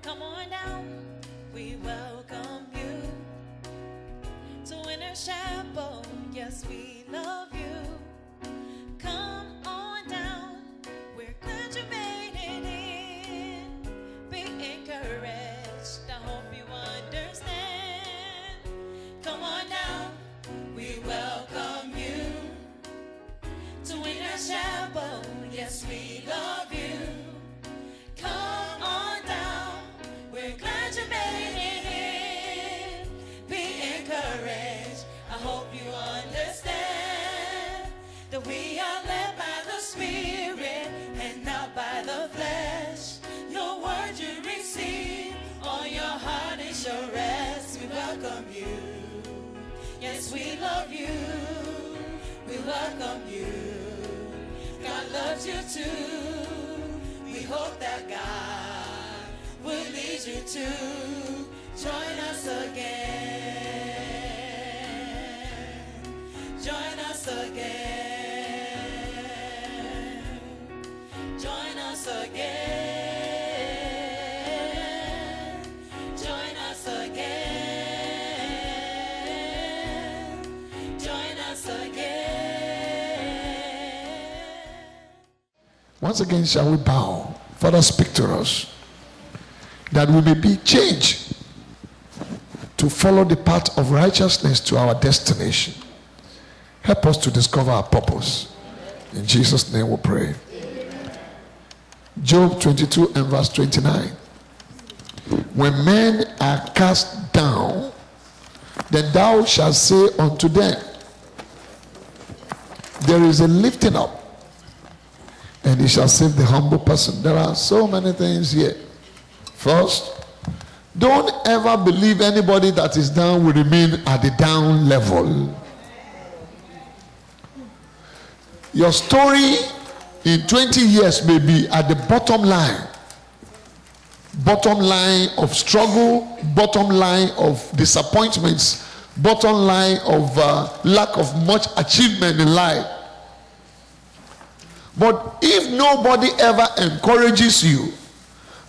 Come on down, we welcome you to Winter Chapel. Yes, we love you. Come on down, we're glad you made it in. Be encouraged, I hope you understand. Come on down, we welcome you to Winter Chapel. Yes, we love you. Come on down, we're glad you made it in. Be encouraged, I hope you understand that we are led by the Spirit and not by the flesh. Your word you receive, all your heart is your rest. We welcome you. Yes, we love you. We welcome you. God loves you too. We hope that God will lead you to join us again. Join us again. Join us again. Join us again. Join us again. Once again, shall we bow? Father, speak to us that we may be changed to follow the path of righteousness to our destination. Help us to discover our purpose. In Jesus' name we pray. Job 22 and verse 29. When men are cast down, then thou shalt say unto them, there is a lifting up, and he shall save the humble person. There are so many things here. First, don't ever believe anybody that is down will remain at the down level. Your story in 20 years may be at the bottom line of struggle, bottom line of disappointments, bottom line of lack of much achievement in life. But if nobody ever encourages you,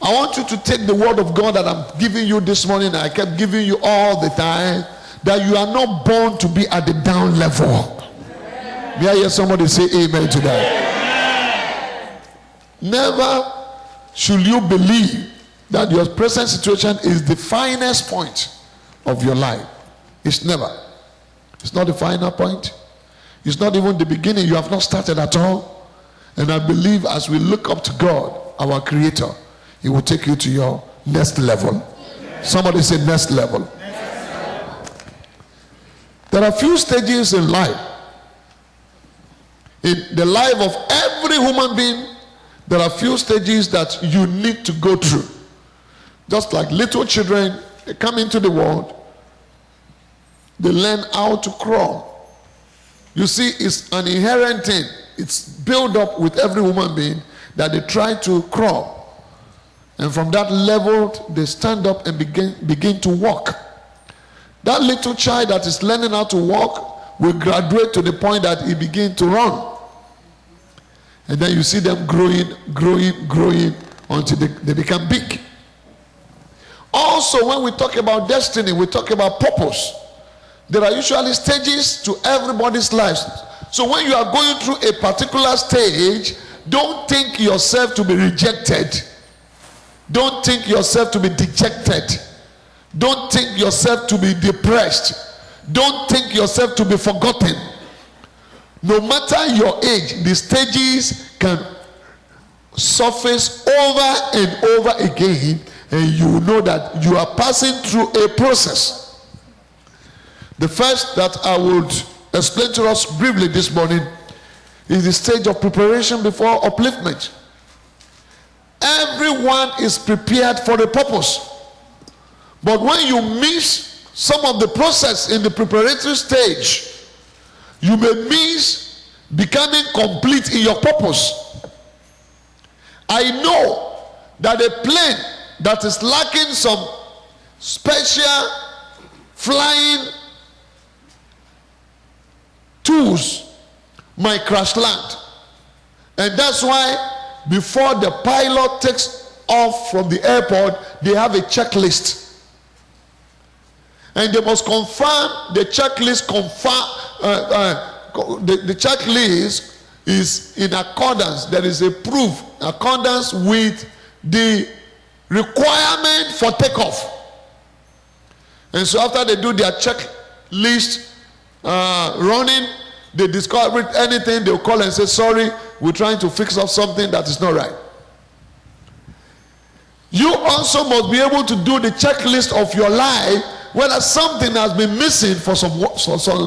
I want you to take the word of God that I'm giving you this morning, and I kept giving you all the time, that you are not born to be at the down level. May I hear somebody say amen to that? Never should you believe that your present situation is the finest point of your life. It's never. It's not the final point. It's not even the beginning. You have not started at all. And I believe as we look up to God, our Creator, He will take you to your next level. Somebody say next level. There are few stages in life. In the life of every human being, there are few stages that you need to go through. Just like little children, they come into the world, they learn how to crawl. You see, it's an inherent thing. It's built up with every human being that they try to crawl. And from that level, they stand up and begin to walk. That little child that is learning how to walk will graduate to the point that he begins to run. And then you see them growing until they become big. Also, when we talk about destiny, we talk about purpose. There are usually stages to everybody's lives. So when you are going through a particular stage, don't think yourself to be rejected. Don't think yourself to be dejected. Don't think yourself to be depressed. Don't think yourself to be forgotten. No matter your age, the stages can surface over and over again, and you know that you are passing through a process. The first that I would explain to us briefly this morning is the stage of preparation before upliftment. Everyone is prepared for a purpose. But when you miss some of the process in the preparatory stage, you may miss becoming complete in your purpose. I know that a plane that is lacking some special flying tools might crash land. And that's why before the pilot takes off from the airport, they have a checklist. And they must confirm the checklist. The checklist is in accordance. There is a proof, accordance with the requirement for takeoff. And so after they do their checklist running, they discover anything, they'll call and say, sorry, we're trying to fix up something that is not right. You also must be able to do the checklist of your life, whether something has been missing for some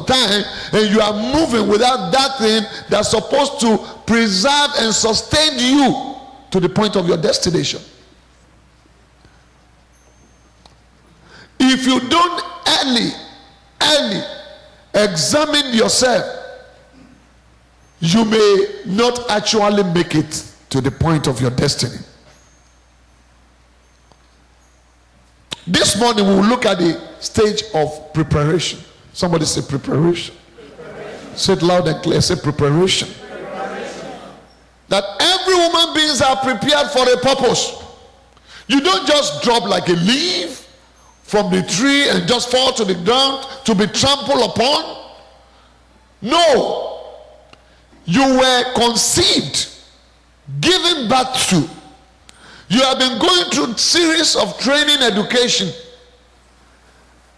time and you are moving without that thing that's supposed to preserve and sustain you to the point of your destination. If you don't early examine yourself, you may not actually make it to the point of your destiny. This morning we will look at the stage of preparation. Somebody say preparation. Say it loud and clear. Say preparation. That every human beings are prepared for a purpose. You don't just drop like a leaf from the tree and just fall to the ground to be trampled upon. No. You were conceived, given birth to. You have been going through a series of training, education,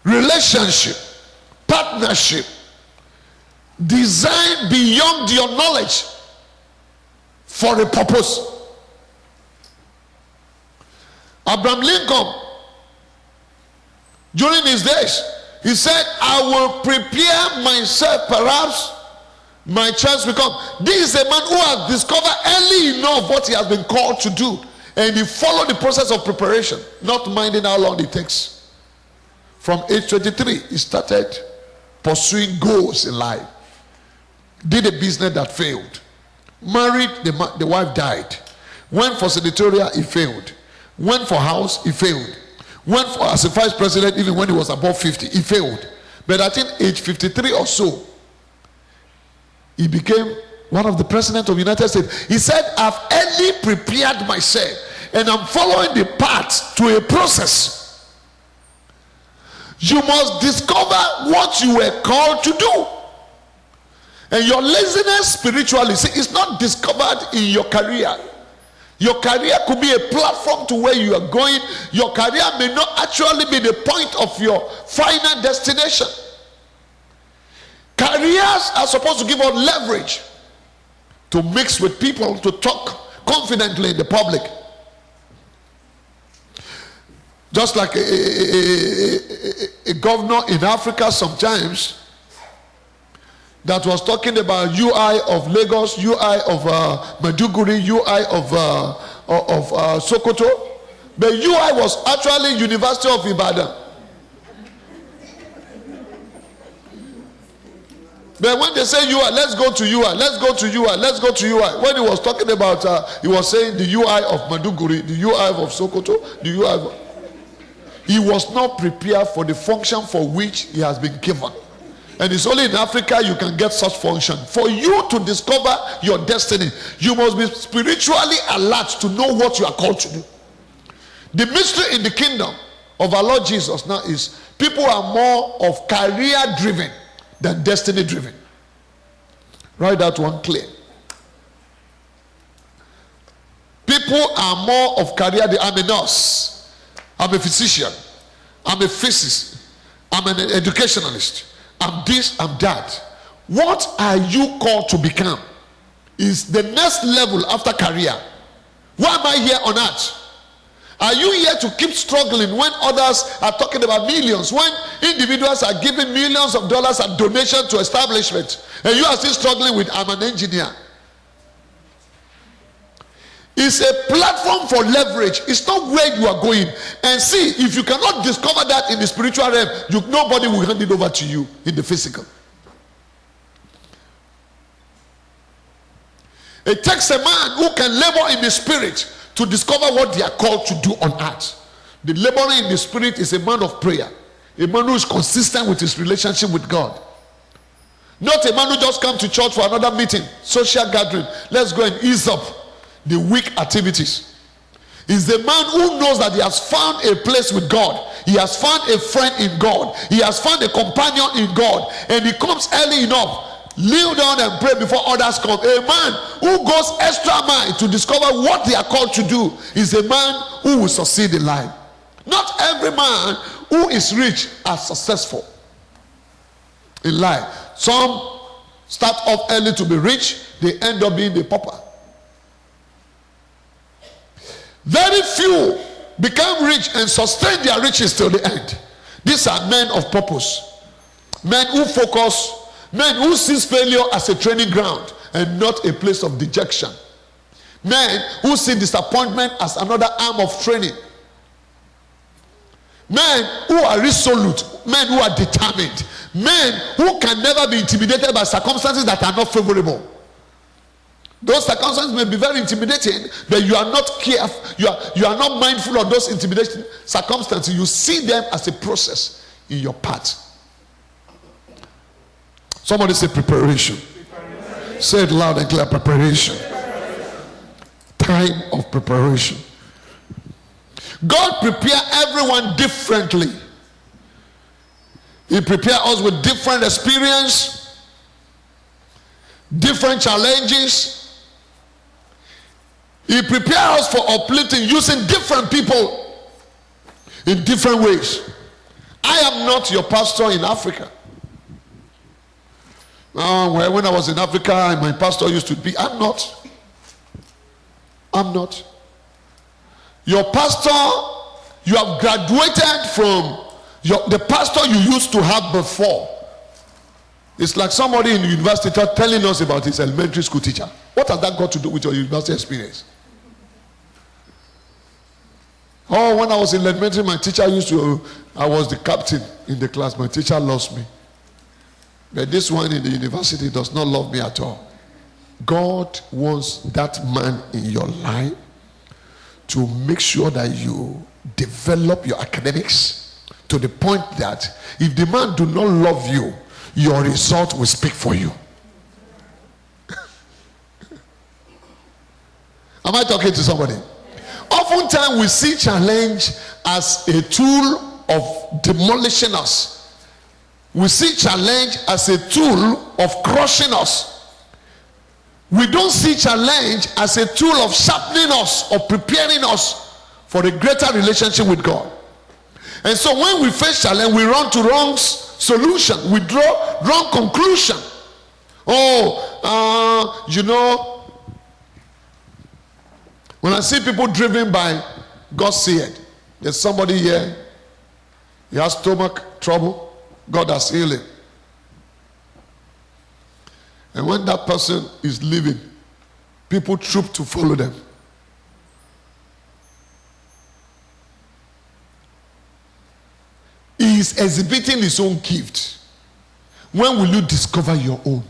relationship, partnership, designed beyond your knowledge for a purpose. Abraham Lincoln, during his days, he said, I will prepare myself, perhaps my chance will come. This is a man who has discovered early enough what he has been called to do. And he followed the process of preparation, not minding how long it takes. From age 23, he started pursuing goals in life. Did a business that failed. Married, the wife died. Went for senatorial, he failed. Went for house, he failed. Went for as a vice president, even when he was above 50, he failed. But I think age 53 or so, he became one of the presidents of the United States. He said, I've early prepared myself and I'm following the path to a process. You must discover what you were called to do. And your laziness spiritually, see, it's not discovered in your career. Your career could be a platform to where you are going. Your career may not actually be the point of your final destination. Careers are supposed to give us leverage to mix with people, to talk confidently in the public. Just like a governor in Africa sometimes that was talking about UI of Lagos, UI of Maiduguri, UI of Sokoto. The UI was actually University of Ibadan. But when they say UI, let's go to UI, let's go to UI, let's go to UI. When he was talking about, he was saying the UI of Maiduguri, the UI of Sokoto, the UI of... He was not prepared for the function for which he has been given. And it's only in Africa you can get such function. For you to discover your destiny, you must be spiritually alert to know what you are called to do. The mystery in the kingdom of our Lord Jesus now is people are more of career driven than destiny driven. Write that one clear. People are more of career. I'm a nurse, I'm a physician, I'm a physicist, I'm an educationalist, I'm this, I'm that. What are you called to become is the next level after career. Why am I here on earth? Are you here to keep struggling when others are talking about millions, when individuals are giving millions of dollars as donation to establishments, and you are still struggling with, I'm an engineer? It's a platform for leverage. It's not where you are going. And see, if you cannot discover that in the spiritual realm, nobody will hand it over to you in the physical. It takes a man who can labor in the spirit to discover what they are called to do on earth. The laborer in the spirit is a man of prayer, a man who is consistent with his relationship with God. Not a man who just comes to church for another meeting, social gathering. Let's go and ease up the weak activities. is the man who knows that he has found a place with God. He has found a friend in God. He has found a companion in God. And he comes early enough, kneel down and pray before others come. A man who goes extra mile to discover what they are called to do is a man who will succeed in life. Not every man who is rich are successful in life. Some start off early to be rich, they end up being the pauper. Very few become rich and sustain their riches till the end. These are men of purpose, men who focus, men who see failure as a training ground and not a place of dejection, men who see disappointment as another arm of training, men who are resolute, men who are determined, men who can never be intimidated by circumstances that are not favorable. Those circumstances may be very intimidating, but you are not careful, you are not mindful of those intimidating circumstances. You see them as a process in your path. Somebody say preparation. Say it loud and clear, preparation. Time of preparation. God prepares everyone differently. He prepares us with different experience, different challenges. He prepares us for uplifting using different people in different ways. I am not your pastor in Africa. When I was in Africa and my pastor used to be, I'm not. Your pastor, you have graduated from the pastor you used to have before. It's like somebody in the university telling us about his elementary school teacher. What has that got to do with your university experience? Oh, when I was in elementary, my teacher I was the captain in the class. My teacher lost me. But this one in the university does not love me at all. God wants that man in your life to make sure that you develop your academics to the point that if the man do not love you, your result will speak for you. Am I talking to somebody? Oftentimes we see challenge as a tool of demolishing us. We see challenge as a tool of crushing us. We don't see challenge as a tool of sharpening us or preparing us for a greater relationship with God. And so when we face challenge, we run to wrong solution. We draw wrong conclusion. When I see people driven by God's seed, there's somebody here, he has stomach trouble, God has healed him. And when that person is leaving, people troop to follow them. He is exhibiting his own gift. When will you discover your own?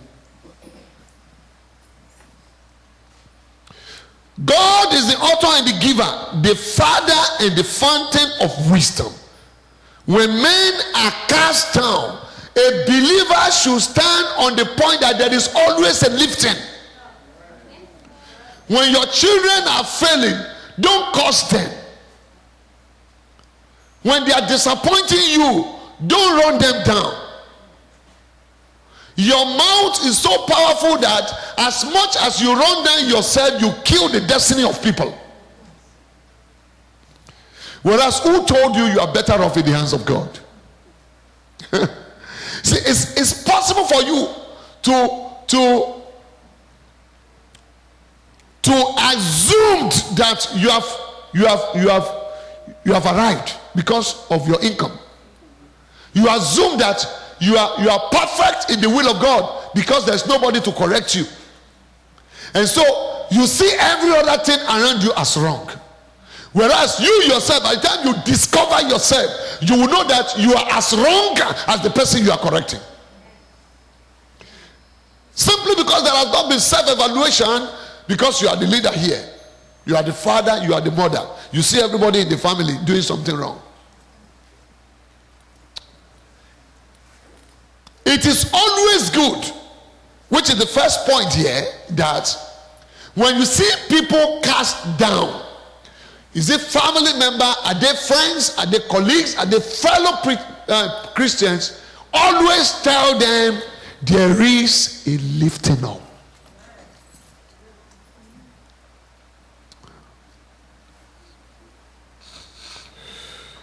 God is the author and the giver, the father and the fountain of wisdom. When men are cast down, a believer should stand on the point that there is always a lifting. When your children are failing, don't curse them. When they are disappointing you, don't run them down. Your mouth is so powerful that as much as you run down yourself, you kill the destiny of people. Whereas who told you are better off in the hands of God? See, it's possible for you to assume that you have arrived because of your income. You assume that you are perfect in the will of God because there's nobody to correct you. And so you see every other thing around you as wrong. Whereas you yourself, by the time you discover yourself, you will know that you are as wrong as the person you are correcting. Simply because there has not been self-evaluation, because you are the leader here. You are the father, you are the mother. You see everybody in the family doing something wrong. It is always good, which is the first point here, that when you see people cast down, Is it family member? Are they friends? Are they colleagues? Are they fellow Christians? Always tell them there is a lifting up.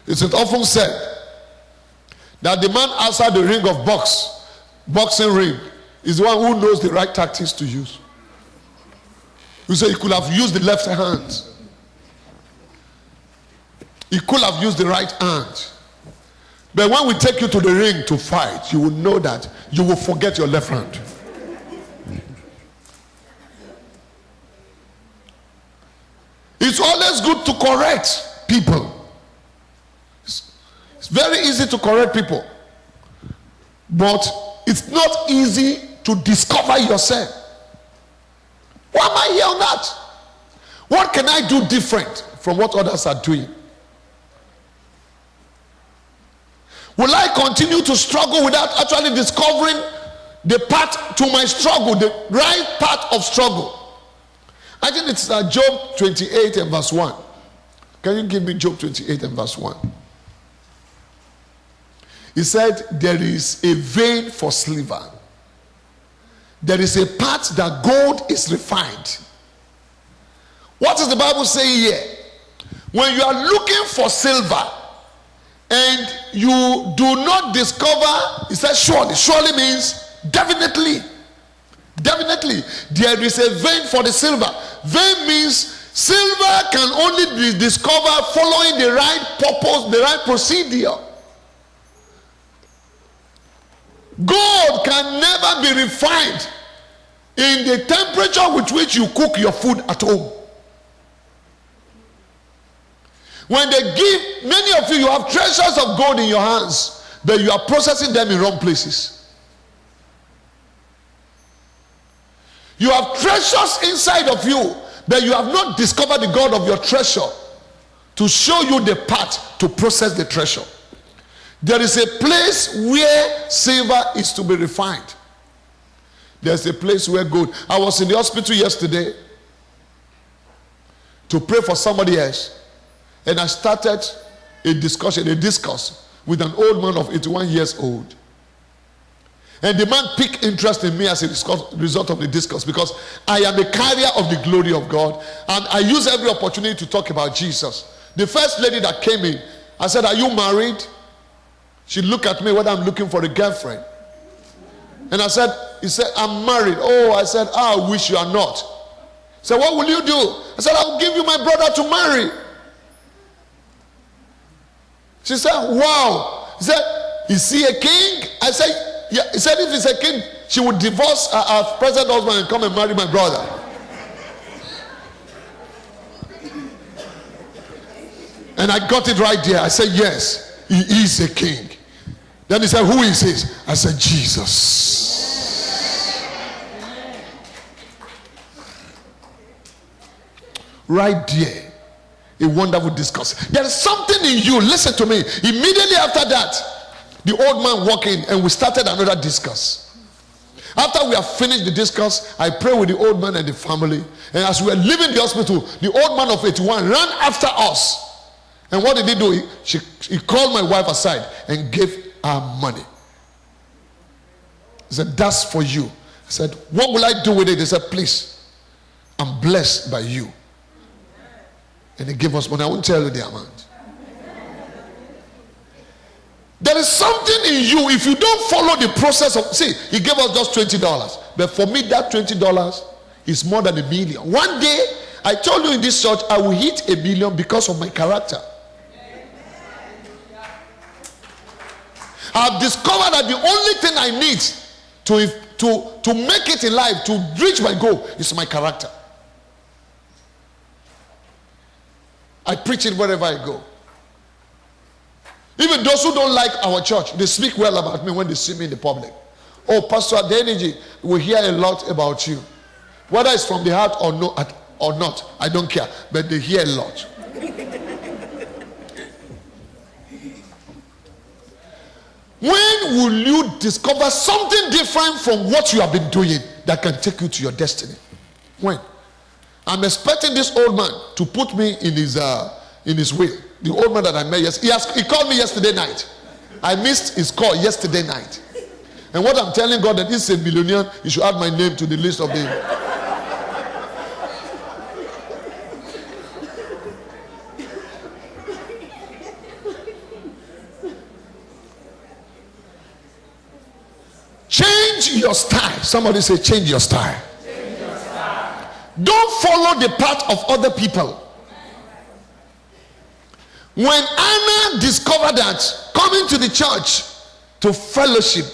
It's often said that the man outside the ring of boxing ring, is the one who knows the right tactics to use. You say he could have used the left hand. He could have used the right hand. But when we take you to the ring to fight, you will know that you will forget your left hand. It's always good to correct people. It's very easy to correct people. But it's not easy to discover yourself. Why am I here on that? What can I do different from what others are doing? Will I continue to struggle without actually discovering the path to my struggle, the right path of struggle? I think it's Job 28 and verse 1. Can you give me Job 28 and verse 1? He said, there is a vein for silver. There is a part that gold is refined. What does the Bible say here? When you are looking for silver and you do not discover, it says surely. Surely means definitely. Definitely. There is a vein for the silver. Vein means silver can only be discovered following the right purpose, the right procedure. Gold can never be refined in the temperature with which you cook your food at home. When they give, many of you have treasures of gold in your hands, but you are processing them in wrong places. You have treasures inside of you, but you have not discovered the God of your treasure to show you the path to process the treasure. There is a place where silver is to be refined. There's a place where gold. I was in the hospital yesterday to pray for somebody else, and I started a discourse with an old man of 81 years old. And the man picked interest in me as a result of the discourse, because I am a carrier of the glory of God, and I use every opportunity to talk about Jesus. The first lady that came in, I said, "Are you married?" She looked at me whether I'm looking for a girlfriend. And I said, he said, "I'm married." "Oh," I said, "I wish you are not." He said, "What will you do?" I said, "I'll give you my brother to marry." She said, "Wow." He said, "Is he a king?" I said, "Yeah." He said, "If he's a king, she would divorce her present husband and come and marry my brother." And I got it right there. I said, "Yes, he is a king." Then he said, "Who is he?" I said, "Jesus." Right there, a wonderful discourse. There is something in you. Listen to me. Immediately after that, the old man walked in and we started another discourse. After we have finished the discourse, I prayed with the old man and the family. And as we were leaving the hospital, the old man of 81 ran after us. And what did he do? He called my wife aside and gave her money. He said, "That's for you." I said, "What will I do with it?" He said, "Please, I'm blessed by you." And he gave us money. I won't tell you the amount. There is something in you. If you don't follow the process of, see, he gave us just $20. But for me, that $20 is more than $1 million. One day, I told you in this church, I will hit $1 million because of my character. I've discovered that the only thing I need to make it in life, to reach my goal, is my character. I preach it wherever I go. Even those who don't like our church, they speak well about me when they see me in the public. "Oh, Pastor Adeniji, we hear a lot about you. Whether it's from the heart or not, I don't care. But they hear a lot." When will you discover something different from what you have been doing that can take you to your destiny? When? I'm expecting this old man to put me in his in his will. The old man that I met yesterday, he called me yesterday night. I missed his call yesterday night. And what I'm telling God that he's a millionaire, you should add my name to the list of the... Change your style. Somebody say, change your style. Change your style. Don't follow the path of other people. When Anna discovered that coming to the church to fellowship,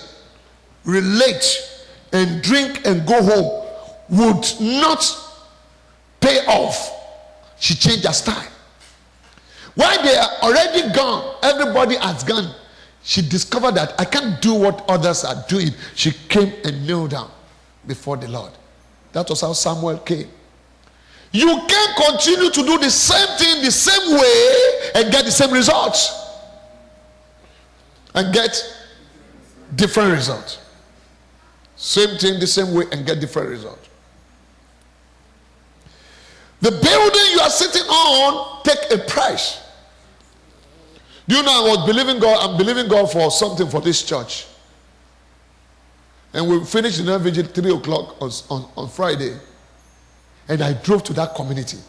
relate, and drink and go home would not pay off, she changed her style. While they are already gone, everybody has gone, she discovered that I can't do what others are doing. She came and knelt down before the Lord. That was how Samuel came. You can't continue to do the same thing the same way and get the same results. And get different results. Same thing the same way and get different results. The building you are sitting on, take a price. Do you know I was believing God? I'm believing God for something for this church. And we finished the night vigil at 3 o'clock on Friday. And I drove to that community.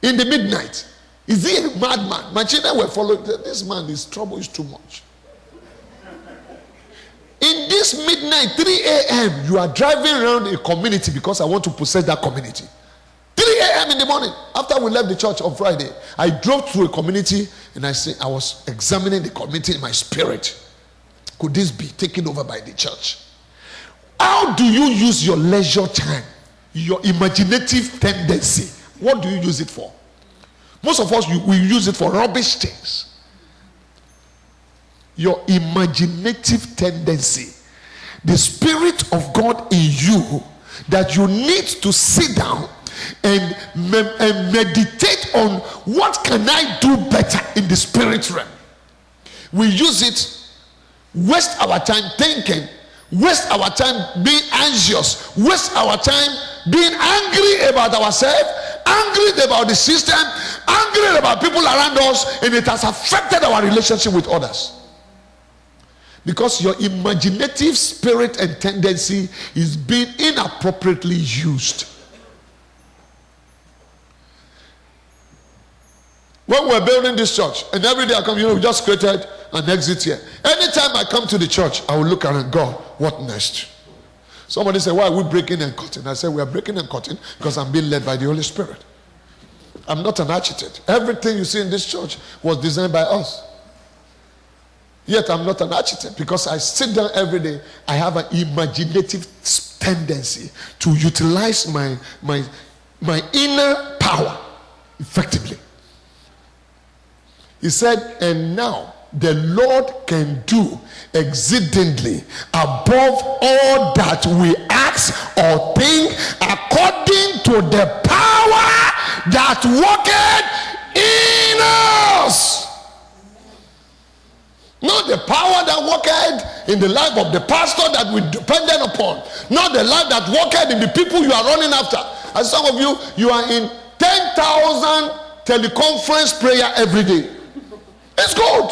In the midnight. Is he a madman? My children were following. This man, his trouble is too much. In this midnight, 3 a.m., you are driving around a community because I want to possess that community. 3 a.m. in the morning, after we left the church on Friday, I drove through a community and I was examining the community in my spirit. Could this be taken over by the church? How do you use your leisure time? Your imaginative tendency. What do you use it for? Most of us, we use it for rubbish things. Your imaginative tendency. The Spirit of God in you that you need to sit down and meditate on what can I do better in the spirit realm. We use it, waste our time thinking, waste our time being anxious, waste our time being angry about ourselves, angry about the system, angry about people around us, and it has affected our relationship with others. Because your imaginative spirit and tendency is being inappropriately used. When we're building this church, and every day I come, we just created an exit here. Anytime I come to the church, I will look around, God, what next? Somebody said, why are we breaking and cutting? I said, we are breaking and cutting because I'm being led by the Holy Spirit. I'm not an architect. Everything you see in this church was designed by us. Yet I'm not an architect because I sit down every day. I have an imaginative tendency to utilize my inner power effectively. He said, and now the Lord can do exceedingly above all that we ask or think, according to the power that worketh in us. Not the power that worketh in the life of the pastor that we depended upon. Not the life that worketh in the people you are running after. As some of you, you are in 10,000 teleconference prayer every day. It's good.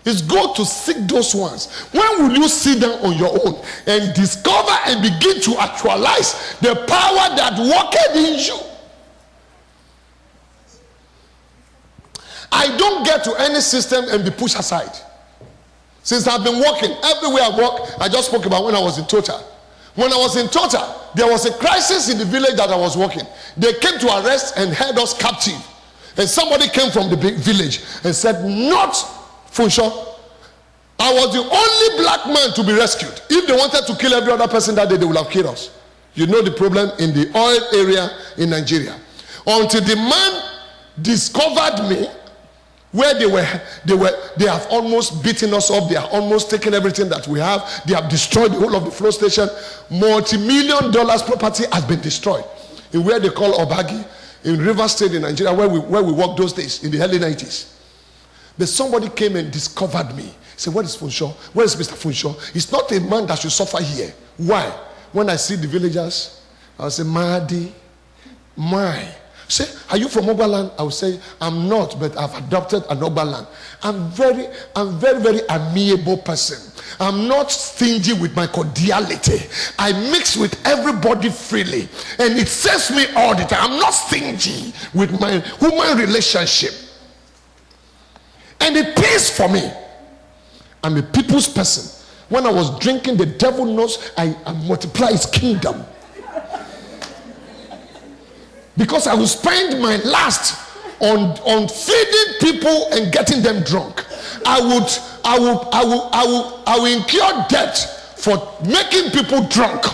It's good to seek those ones. When will you sit down on your own and discover and begin to actualize the power that worketh in you? I don't get to any system and be pushed aside. Since I've been working, everywhere I work, I just spoke about when I was in Total. When I was in Total, there was a crisis in the village that I was working. They came to arrest and held us captive. And somebody came from the big village and said, not Funsho. I was the only black man to be rescued. If they wanted to kill every other person that day, they would have killed us. You know the problem in the oil area in Nigeria. Until the man discovered me, where they have almost beaten us up. They have almost taken everything that we have. They have destroyed the whole of the flow station. Multi-million dollars property has been destroyed in where they call Obagi, in River State in Nigeria, where we worked those days in the early 90s. But somebody came and discovered me. He said, what is Funsho? Where is Mr. Funsho? It's not a man that should suffer here. Why? When I see the villagers, I'll say, Mahdi, my. Say, are you from Oberland? I will say, I'm not, but I've adopted an Oberland. I'm very, very amiable person. I'm not stingy with my cordiality. I mix with everybody freely. And it saves me all the time. I'm not stingy with my human relationship. And it pays for me. I'm a people's person. When I was drinking, the devil knows I multiply his kingdom. Because I will spend my last on feeding people and getting them drunk. I will incur debt for making people drunk.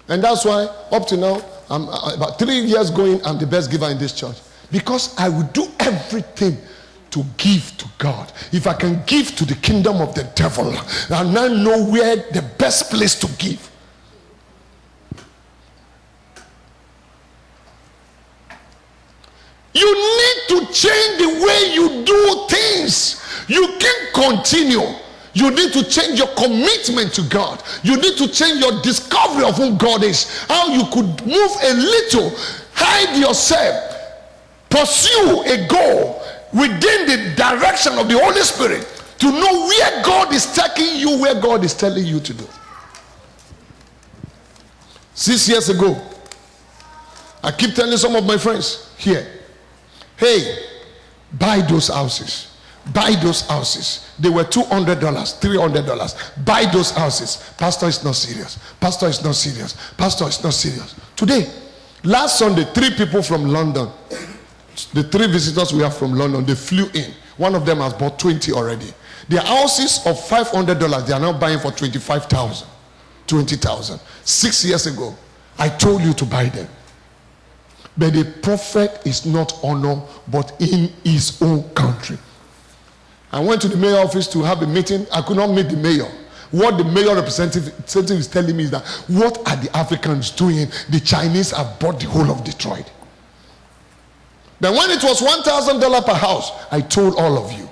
And that's why up to now, I'm about 3 years going, I'm the best giver in this church. Because I will do everything to give to God. If I can give to the kingdom of the devil, I now know where the best place to give. You need to change the way you do things. You can't continue. You need to change your commitment to God. You need to change your discovery of who God is. How you could move a little, hide yourself, pursue a goal within the direction of the Holy Spirit to know where God is taking you, where God is telling you to do. 6 years ago, I keep telling some of my friends here, hey, buy those houses. Buy those houses. They were $200, $300. Buy those houses. Pastor is not serious. Pastor is not serious. Pastor is not serious. Today, last Sunday, 3 people from London, the 3 visitors we have from London, they flew in. One of them has bought 20 already. Their houses of $500, they are now buying for $25,000, $20,000. 6 years ago, I told you to buy them. But the prophet is not honored, but in his own country. I went to the mayor office to have a meeting. I could not meet the mayor. What the mayor representative is telling me is that, what are the Africans doing? The Chinese have bought the whole of Detroit. Then when it was $1,000 per house, I told all of you,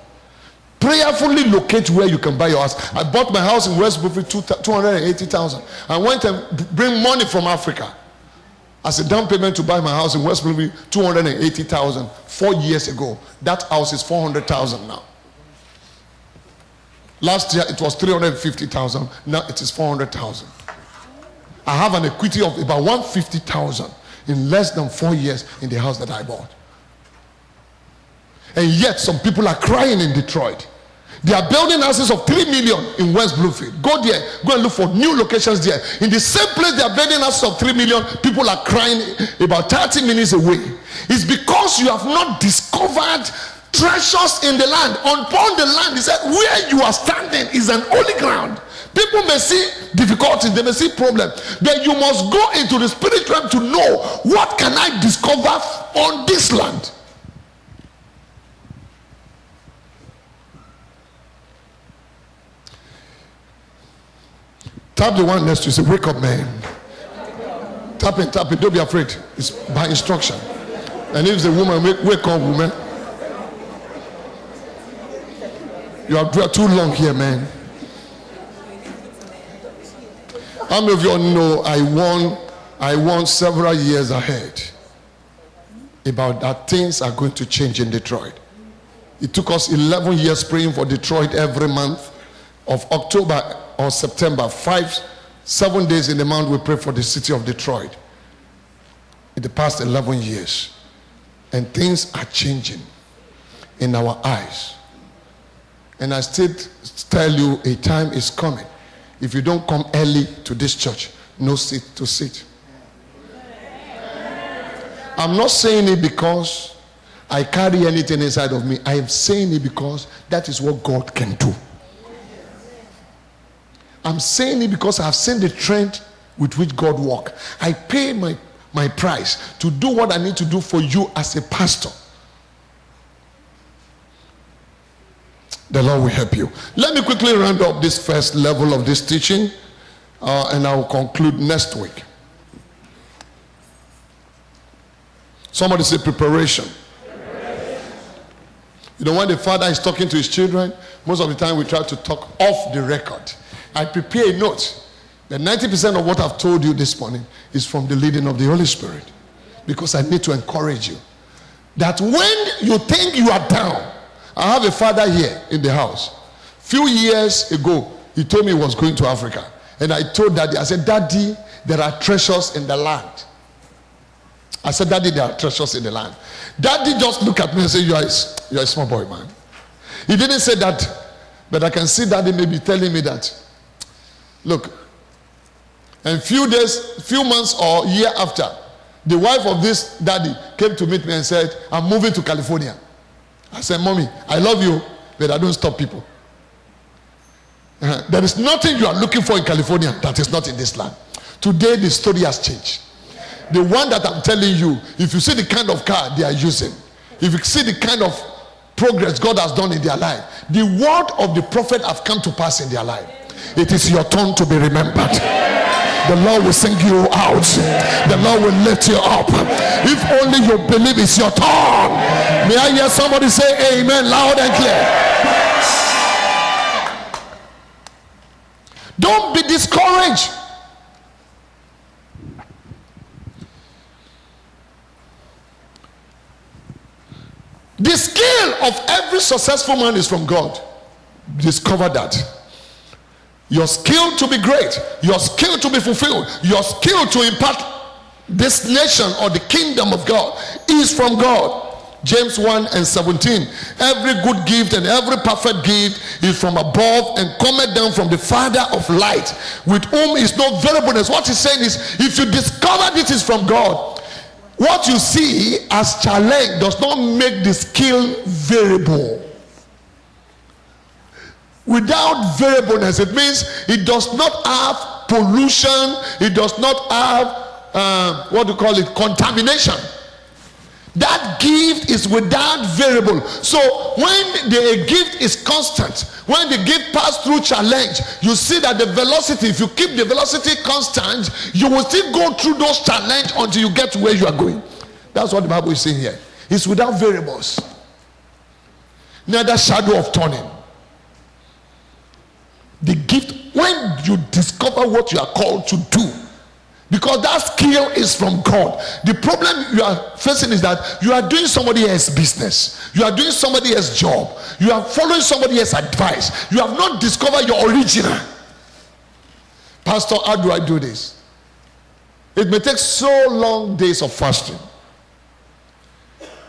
prayerfully locate where you can buy your house. I bought my house in West Bloomfield, $280,000. I went and bring money from Africa as a down payment to buy my house in West Bloomfield, $280,000 4 years ago. That house is $400,000 now. Last year it was $350,000. Now it is $400,000. I have an equity of about $150,000 in less than 4 years in the house that I bought. And yet some people are crying in Detroit. They are building houses of $3 million in West Bloomfield. Go there, go and look for new locations there. In the same place they are building houses of $3 million, people are crying about 30 minutes away. It's because you have not discovered treasures in the land. Upon the land, he said, where you are standing is an holy ground. People may see difficulties, they may see problems, but you must go into the spirit realm to know, what can I discover on this land? Tap the one next to you, say, wake up, man. Tap it, don't be afraid. It's by instruction. And if it's a woman, wake up, woman. You are too long here, man. How many of you all know I won several years ahead about that things are going to change in Detroit. It took us 11 years praying for Detroit every month of October or September. 7 days in the month we pray for the city of Detroit in the past 11 years. And things are changing in our eyes. And I still tell you, a time is coming. If you don't come early to this church, no seat to sit. I'm not saying it because I carry anything inside of me. I am saying it because that is what God can do. I'm saying it because I've seen the trend with which God works. I pay my price to do what I need to do for you as a pastor. The Lord will help you. Let me quickly round up this first level of this teaching, and I will conclude next week. Somebody say preparation. You know, when the father is talking to his children, most of the time we try to talk off the record. I prepare a note. The 90% of what I've told you this morning is from the leading of the Holy Spirit. Because I need to encourage you. That when you think you are down, I have a father here in the house. Few years ago, he told me he was going to Africa. And I told Daddy, I said, Daddy, there are treasures in the land. I said, Daddy, there are treasures in the land. Daddy just looked at me and said, you're a small boy, man. He didn't say that, but I can see Daddy maybe telling me that, look, and few months or year after, the wife of this daddy came to meet me and said, I'm moving to California. I said, Mommy, I love you, but I don't stop people. There is nothing you are looking for in California that is not in this land. Today, the story has changed. The one that I'm telling you, if you see the kind of car they are using, if you see the kind of progress God has done in their life, the word of the prophet have come to pass in their life. It is your turn to be remembered. The Lord will sing you out. The Lord will lift you up. If only you believe it's your turn. May I hear somebody say amen loud and clear? Don't be discouraged. The skill of every successful man is from God. Discover that. Your skill to be great, your skill to be fulfilled, your skill to impart this nation or the kingdom of God is from God. James 1:17. Every good gift and every perfect gift is from above and cometh down from the Father of light, with whom is no variableness. What he's saying is, if you discover this is from God, what you see as challenge does not make the skill variable. Without variableness, it means it does not have pollution, it does not have contamination. That gift is without variable. So when the gift is constant, when the gift passes through challenge, you see that the velocity, if you keep the velocity constant, you will still go through those challenges until you get to where you are going. That's what the Bible is saying here. It's without variables, neither shadow of turning. The gift, when you discover what you are called to do, because that skill is from God. The problem you are facing is that you are doing somebody else's business, you are doing somebody else's job, you are following somebody else's advice, you have not discovered your original. Pastor, how do I do this? It may take so long days of fasting,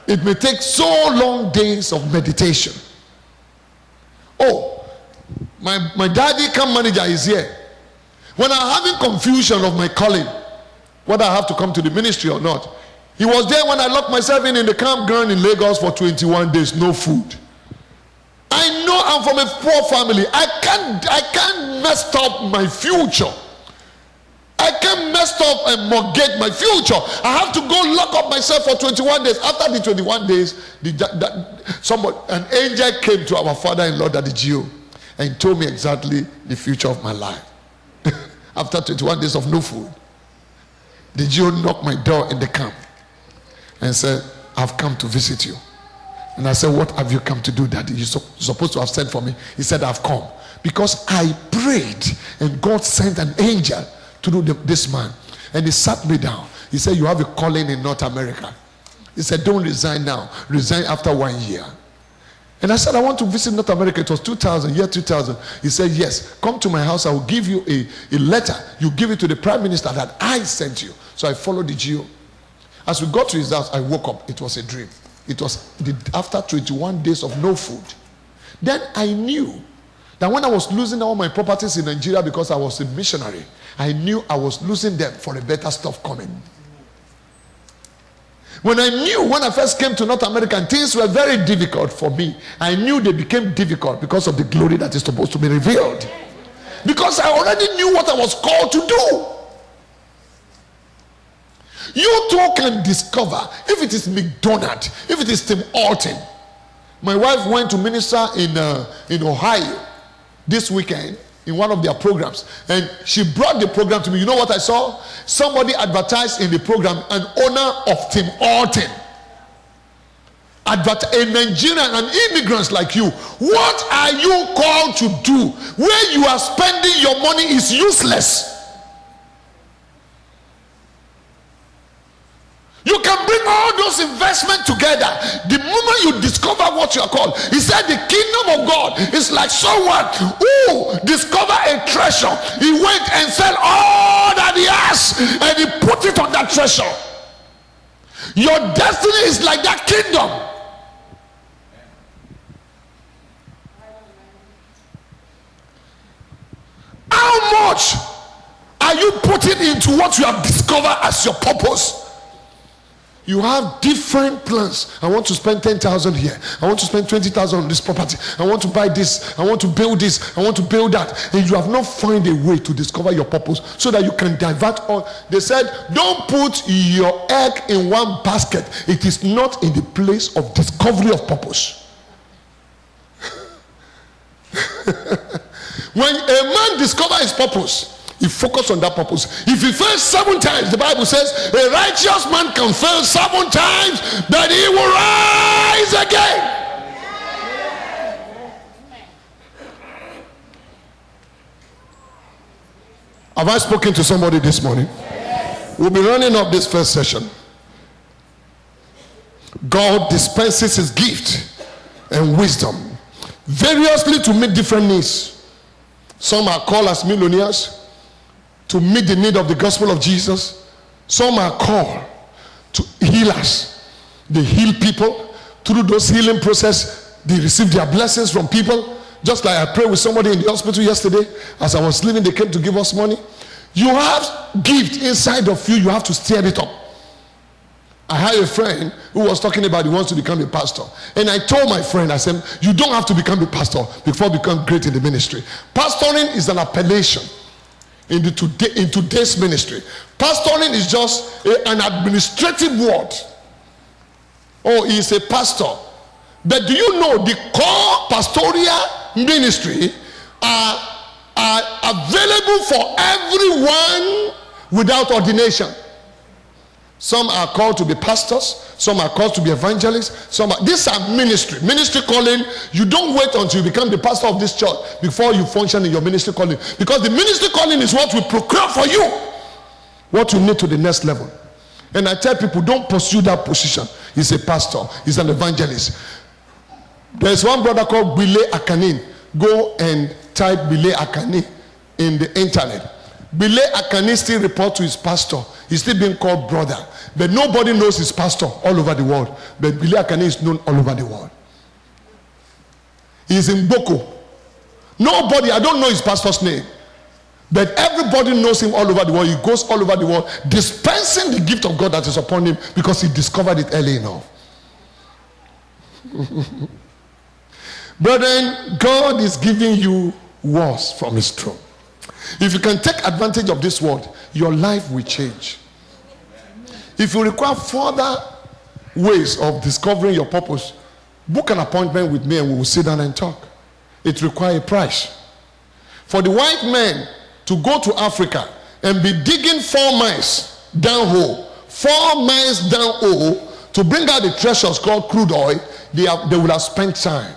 it may take so long days of meditation. Oh, my daddy camp manager is here. When I'm having confusion of my calling, whether I have to come to the ministry or not, he was there when I locked myself in the campground in Lagos for 21 days, no food. I know I'm from a poor family. I can't mess up my future. I can't mess up and mortgage my future. I have to go lock up myself for 21 days. After the 21 days, an angel came to our father-in-law, Daddy Gio, and told me exactly the future of my life. After 21 days of no food, the Gio knocked my door in the camp and said, I've come to visit you. And I said, what have you come to do, Daddy? You're supposed to have sent for me. He said, I've come because I prayed and God sent an angel to do this man. And he sat me down. He said, you have a calling in North America. He said, don't resign now. Resign after 1 year. And I said, I want to visit North America. It was 2000, year 2000. He said, yes, come to my house. I will give you a letter. You give it to the prime minister that I sent you. So I followed the Gio. As we got to his house, I woke up. It was a dream. It was after 21 days of no food. Then I knew that when I was losing all my properties in Nigeria because I was a missionary, I knew I was losing them for a better stuff coming. When I first came to North America and things were very difficult for me, I knew they became difficult because of the glory that is supposed to be revealed. Because I already knew what I was called to do. You too can discover, if it is McDonald, if it is Tim Horton. My wife went to minister in Ohio this weekend in one of their programs, and she brought the program to me. You know what I saw? Somebody advertised in the program, an owner of Tim Horton, a Nigerian, an immigrant like you. What are you called to do? Where you are spending your money is useless. You can bring all those investments together. The moment you discover what you are called, he said the kingdom of God is like someone who discovered a treasure. He went and sell all that he has and he put it on that treasure. Your destiny is like that kingdom. How much are you putting into what you have discovered as your purpose? You have different plans. I want to spend 10,000 here. I want to spend 20,000 on this property. I want to buy this. I want to build this. I want to build that. And you have not found a way to discover your purpose so that you can divert all. They said, don't put your egg in one basket. It is not in the place of discovery of purpose. When a man discovers his purpose, he focus on that purpose. If he fails 7 times, the Bible says a righteous man can fail 7 times, but he will rise again. Have I spoken to somebody this morning? Yes. We'll be running up this first session. God dispenses his gift and wisdom variously to meet different needs. Some are called as millionaires to meet the need of the gospel of Jesus. Some are called to healers. They heal people. Through those healing process, they receive their blessings from people. Just like I prayed with somebody in the hospital yesterday. As I was leaving, they came to give us money. You have gift inside of you. You have to stir it up. I had a friend who was talking about he wants to become a pastor. And I told my friend, I said, you don't have to become a pastor before you become great in the ministry. Pastoring is an appellation in today's ministry. Pastoring is just an administrative word. Oh, he's a pastor. But do you know the core pastoral ministry are available for everyone without ordination? Some are called to be pastors. Some are called to be evangelists. These are ministry calling. You don't wait until you become the pastor of this church before you function in your ministry calling, because the ministry calling is what will procure for you what you need to the next level. And I tell people, don't pursue that position. He's a pastor, he's an evangelist. There's one brother called Bile Akanin. Go and type Bile Akanin in the internet. Bile Akanin still report to his pastor. He's still being called brother. But nobody knows his pastor all over the world. But Bile Akanin is known all over the world. He's in Boko. Nobody, I don't know his pastor's name. But everybody knows him all over the world. He goes all over the world dispensing the gift of God that is upon him because he discovered it early enough. Brethren, God is giving you words from his throne. If you can take advantage of this word, your life will change. If you require further ways of discovering your purpose, book an appointment with me and we will sit down and talk. It requires a price. For the white man to go to Africa and be digging 4 miles downhole, 4 miles downhole to bring out the treasures called crude oil, they will have spent time.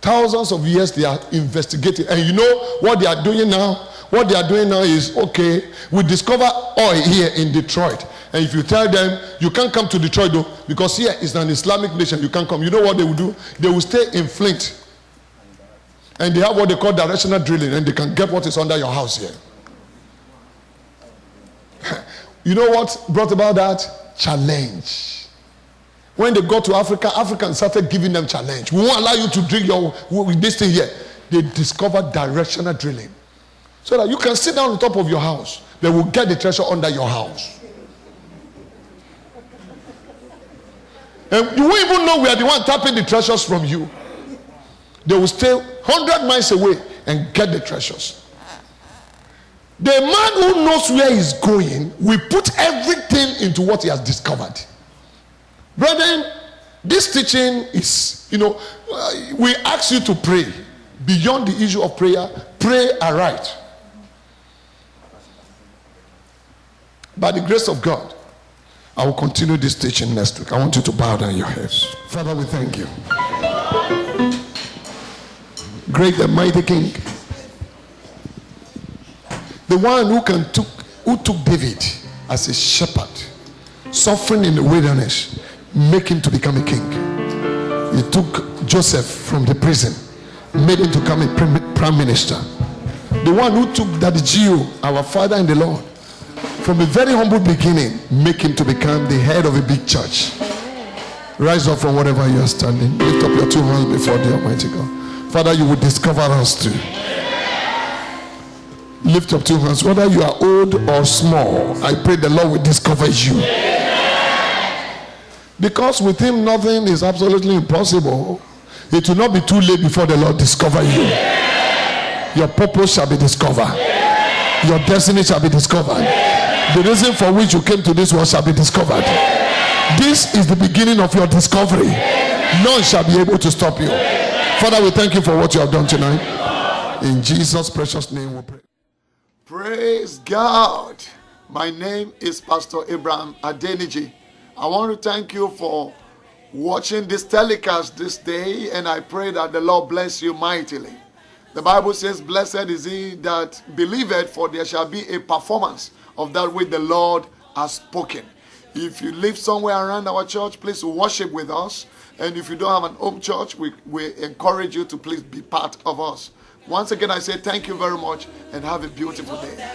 Thousands of years they are investigating. And you know what they are doing now? What they are doing now is, okay, we discover oil here in Detroit. And if you tell them, you can't come to Detroit though, because here is an Islamic nation, you can't come. You know what they will do? They will stay in Flint. And they have what they call directional drilling, and they can get what is under your house here. You know what brought about that? Challenge. When they got to Africa, Africans started giving them challenge. We won't allow you to drill this thing here. They discovered directional drilling. So that you can sit down on top of your house. They will get the treasure under your house. And you won't even know we are the one tapping the treasures from you. They will stay 100 miles away and get the treasures. The man who knows where he's going will put everything into what he has discovered. Brethren, this teaching is, we ask you to pray. Beyond the issue of prayer, pray aright. By the grace of God, I will continue this teaching next week. I want you to bow down your heads. Father, we thank you. Great and mighty King. The one who took David as a shepherd suffering in the wilderness, make him to become a king. He took Joseph from the prison, made him to become a prime minister. The one who took Daddy Gio, our father in the Lord, from a very humble beginning, make him to become the head of a big church. Rise up from wherever you are standing. Lift up your two hands before the Almighty God. Father, you will discover us too. Lift up two hands. Whether you are old or small, I pray the Lord will discover you. Because with him nothing is absolutely impossible. It will not be too late before the Lord discover you. Your purpose shall be discovered. Your destiny shall be discovered. The reason for which you came to this world shall be discovered. This is the beginning of your discovery. None shall be able to stop you. Father, we thank you for what you have done tonight. In Jesus' precious name we pray. Praise God. My name is Pastor Abraham Adeniji. I want to thank you for watching this telecast this day, and I pray that the Lord bless you mightily. The Bible says, blessed is he that believeth, for there shall be a performance of that which the Lord has spoken. If you live somewhere around our church, please worship with us. And if you don't have an home church, we encourage you to please be part of us. Once again, I say thank you very much and have a beautiful day.